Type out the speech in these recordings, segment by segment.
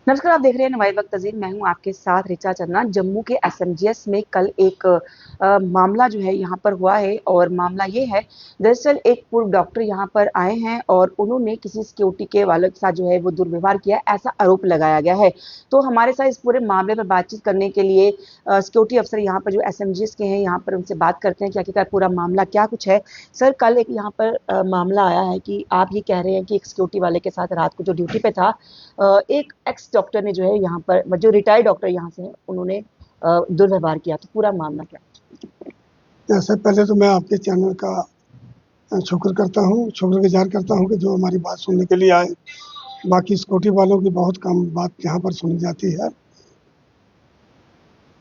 नमस्कार, आप देख रहे हैं नवाई वक्त तज़ीन। मैं हूं आपके साथ रिचा चन्ना। जम्मू के एसएमजीएस में कल एक मामला जो है यहाँ पर हुआ है और मामला ये है, दरअसल एक पूर्व डॉक्टर यहाँ पर आए हैं और उन्होंने किसी सिक्योरिटी के वाले के साथ जो है वो दुर्व्यवहार किया, ऐसा आरोप लगाया गया है। तो हमारे साथ इस पूरे मामले पर बातचीत करने के लिए सिक्योरिटी अफसर यहाँ पर जो एसएमजीएस के हैं, यहाँ पर उनसे बात करते हैं कि आखिरकार पूरा मामला क्या कुछ है। सर, कल एक यहाँ पर मामला आया है कि आप ये कह रहे हैं कि एक सिक्योरिटी वाले के साथ रात को जो ड्यूटी पे था, एक एक्स डॉक्टर ने जो है यहाँ पर जो रिटायर्ड डॉक्टर यहाँ से हैं उन्होंने दुर्व्यवहार किया। तो पूरा मामला क्या? जैसे पहले तो मैं आपके चैनल का शुक्र करता हूँ, शुक्रगुजार करता हूँ कि जो हमारी बात सुनने के लिए आए। बाकी सिक्योरिटी वालों की बहुत कम बात यहाँ पर सुनी जाती है।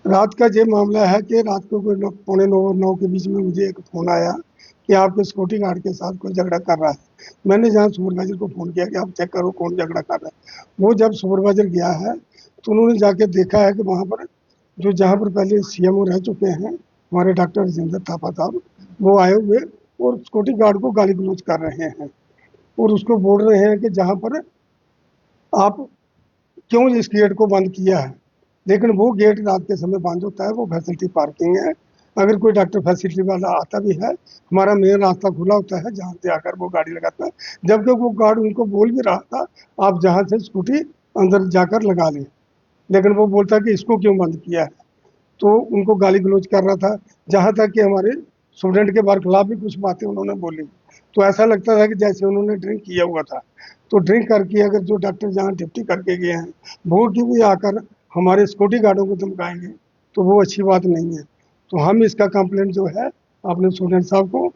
रात का ये मामला है कि रात को कोई 8:45 के बीच में मुझे एक फ़ोन आया कि आपके सिक्योरिटी गार्ड के साथ कोई झगड़ा कर रहा है। मैंने जहाँ सुपरवाइजर को फ़ोन किया कि आप चेक करो कौन झगड़ा कर रहा है। वो जब सुपरवाइजर गया है तो उन्होंने जाके देखा है कि वहाँ पर जो जहाँ पर पहले सीएमओ रह चुके हैं, हमारे डॉक्टर राजेंद्र थापा साहब, वो आए हुए और सिक्योरिटी गार्ड को गाली गलौज कर रहे हैं और उसको बोल रहे हैं कि जहाँ पर आप क्यों इस गेट को बंद किया है। लेकिन वो गेट रात के समय बंद होता है, वो फैसिलिटी पार्किंग है। अगर कोई डॉक्टर फैसिलिटी वाला आता भी है, हमारा मेन रास्ता खुला होता है जहाँ से आकर वो गाड़ी लगाता है। जबकि वो गार्ड उनको बोल भी रहा था आप जहाँ से स्कूटी अंदर जाकर लगा लें, लेकिन वो बोलता कि इसको क्यों बंद किया है। तो उनको गाली गलौज कर रहा था। जहाँ तक कि हमारे स्टूडेंट के बार खिलाफ भी कुछ बातें उन्होंने बोली। तो ऐसा लगता था कि जैसे उन्होंने ड्रिंक किया हुआ था। तो ड्रिंक करके अगर जो डॉक्टर जहाँ ड्यूटी करके गए हैं, वो की भी आकर हमारे सिक्योरिटी गार्डों को धमकाएंगे, तो वो अच्छी बात नहीं है। तो हम इसका कंप्लेंट जो है अपने स्टूडेंट साहब को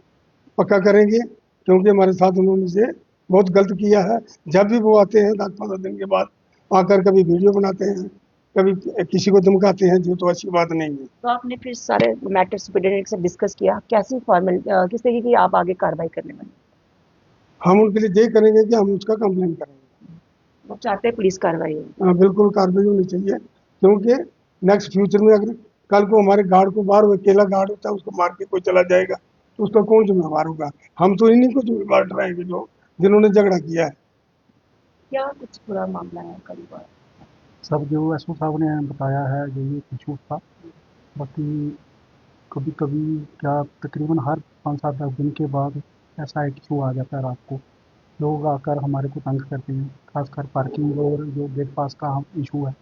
पक्का करेंगे, क्योंकि हमारे साथ उन्होंने से बहुत गलत किया है। जब भी वो आते हैं 10-15 दिन के बाद आकर कभी वीडियो बनाते हैं, कभी किसी को धमकाते हैं, जो तो अच्छी बात नहीं है। तो आपने फिर सारे मैटर सुपरिटेंडेंट से डिस्कस किया, कैसी फॉर्मल किस तरीके की आप आगे कार्रवाई करने वाले? हम उनके लिए ये करेंगे कि हम उसका कंप्लेन करेंगे। वो चाहते हैं पुलिस कार्रवाई हो। हाँ, बिल्कुल कार्रवाई होनी चाहिए, क्योंकि नेक्स्ट फ्यूचर में अगर कल को हमारे गार्ड को बाहर वो अकेला गार्ड होता है, उसको मार के कोई चला जाएगा तो उसका कौन जिम्मेवार होगा। हम तो इन्हीं को जिम्मेवार ठहराएंगे जो जिन्होंने झगड़ा किया है। क्या कुछ पूरा मामला है कल का? सब जो एसओ साहब ने बताया है यही इशू था। बाकी कभी कभी क्या तकरीबन हर 5-7 दिन के बाद ऐसा एक इशू आ जाता है रात को। लोग आकर हमारे को तंग करते हैं, खासकर पार्किंग और जो गेट पास का हम इशू है।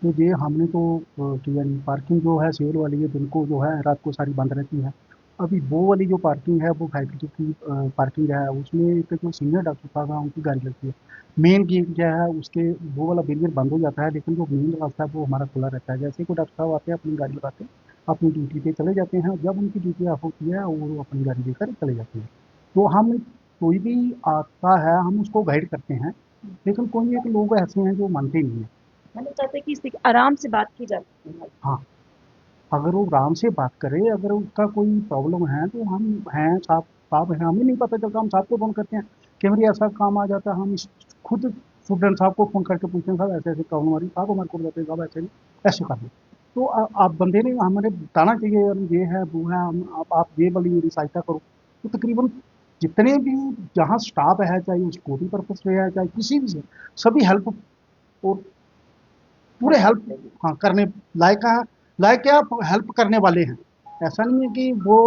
तो ये हमने तो किया नहीं। पार्किंग जो है सिविल वाली है, दिन को जो है रात को सारी बंद रहती है। अभी वो वाली जो पार्किंग है वो फैक्ट्री की पार्किंग है, उसमें एक जो सीनियर डॉक्टर साहब है उनकी गाड़ी लगती है। मेन गेट जो है उसके वो वाला बैरियर बंद हो जाता है, लेकिन जो मेन रास्ता है वो हमारा खुला रहता है। जैसे ही कोई डॉक्टर साहब आते हैं अपनी गाड़ी लगाते हैं, अपनी ड्यूटी पे चले जाते हैं। जब उनकी ड्यूटी ऑफ होती है वो अपनी गाड़ी लेकर चले जाते हैं। तो हम कोई भी आता है हम उसको गाइड करते हैं, लेकिन कोई एक लोग ऐसे हैं जो मानते नहीं हैं। मैंने चाहते हैं कि आराम से बात की जाती है। हाँ, अगर वो आराम से बात करे, अगर उसका कोई प्रॉब्लम है तो हम हैं, साहब साहब हैं, हमें नहीं पता चलता, हम साहब को फ़ोन करते हैं। कई बारी ऐसा काम आ जाता है, हम खुद स्टूडेंट साहब को फ़ोन करके पूछते हैं, साहब ऐसे-ऐसे प्रॉब्लम आ रही है, साहब हमारे को बताते हैं, साहब ऐसे नहीं, ऐसे कर लो। तो आप बंदे ने हमें बताना चाहिए यार ये है, वो है, हम आप ये वाली मेरी सहायता करो। तो तकरीबन जितने भी जहाँ स्टाफ है, चाहे वो सिक्योरिटी पर्पज़ से है, चाहे किसी भी से, सभी हेल्प और पूरे हेल्प, हाँ, करने लायक है, लायक क्या हेल्प करने वाले हैं। ऐसा नहीं है कि वो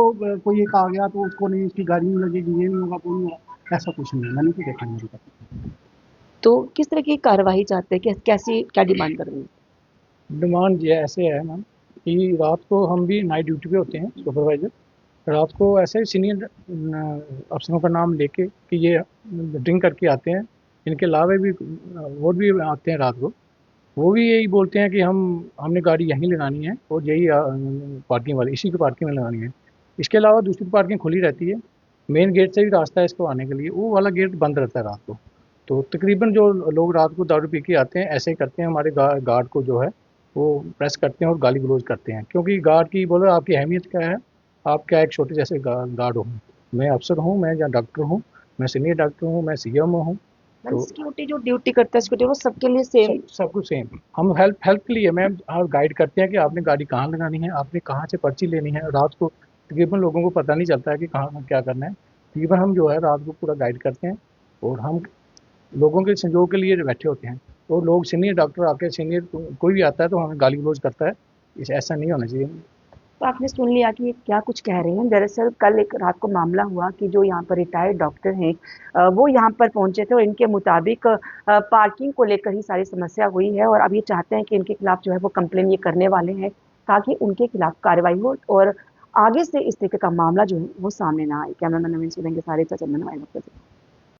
कोई एक आ गया तो उसको नहीं, उसकी गाड़ी नहीं लगेगी, ये नहीं होगा, वो नहीं होगा, ऐसा कुछ नहीं है। मैंने तो देखा नहीं अभी तक। तो किस तरह की कार्रवाई चाहते हैं, कैसी क्या डिमांड कर रहे हैं? डिमांड ये ऐसे है मैम कि रात को हम भी नाइट ड्यूटी पे होते हैं सुपरवाइजर। रात को ऐसे ही सीनियर अफसरों का नाम लेके कि ये ड्रिंक करके आते हैं, इनके अलावा भी और भी आते हैं रात को। वो भी यही बोलते हैं कि हमने गाड़ी यहीं लगानी है और यही पार्किंग वाली इसी की पार्किंग में लगानी है। इसके अलावा दूसरी पार्किंग खुली रहती है। मेन गेट से भी रास्ता है इसको आने के लिए, वो वाला गेट बंद रहता है रात को। तो तकरीबन जो लोग रात को दारू पी के आते हैं ऐसे ही करते हैं, हमारे गार्ड को जो है वो प्रेस करते हैं और गाली गलौज करते हैं। क्योंकि गार्ड की बोलो आपकी अहमियत क्या है, आप क्या एक छोटे जैसे गार्ड हो। मैं अफसर हूँ, मैं या डॉक्टर हूँ, मैं सीनियर डॉक्टर हूँ, मैं सीएमओ हूँ। मैम, तो सिक्योरिटी जो ड्यूटी करता है सिक्योरिटी वो सबके लिए सेम? सब कुछ सेम। हम हेल्प हेल्प के लिए मैम और गाइड करते हैं कि आपने गाड़ी कहाँ लगानी है, आपने कहाँ से पर्ची लेनी है। रात को तकरीबन लोगों को पता नहीं चलता है कि कहाँ क्या करना है। तकरीबन हम जो है रात को पूरा गाइड करते हैं और हम लोगों के सहयोग के लिए बैठे होते हैं। तो लोग सीनियर डॉक्टर आके सीनियर कोई भी आता है तो हमें गाली गलौज करता है, इस ऐसा नहीं होना चाहिए। तो आपने सुन लिया कि ये क्या कुछ कह रहे हैं। दरअसल कल एक रात को मामला हुआ कि जो यहाँ पर रिटायर्ड डॉक्टर हैं वो यहाँ पर पहुंचे थे और इनके मुताबिक पार्किंग को लेकर ही सारी समस्या हुई है और अब ये चाहते हैं कि इनके खिलाफ जो है वो कंप्लेन ये करने वाले हैं ताकि उनके खिलाफ कार्रवाई हो और आगे से इस तरीके का मामला जो है वो सामने ना आए। कैमरामैन नवीन सुरेंगे सारे चंदन वाइल।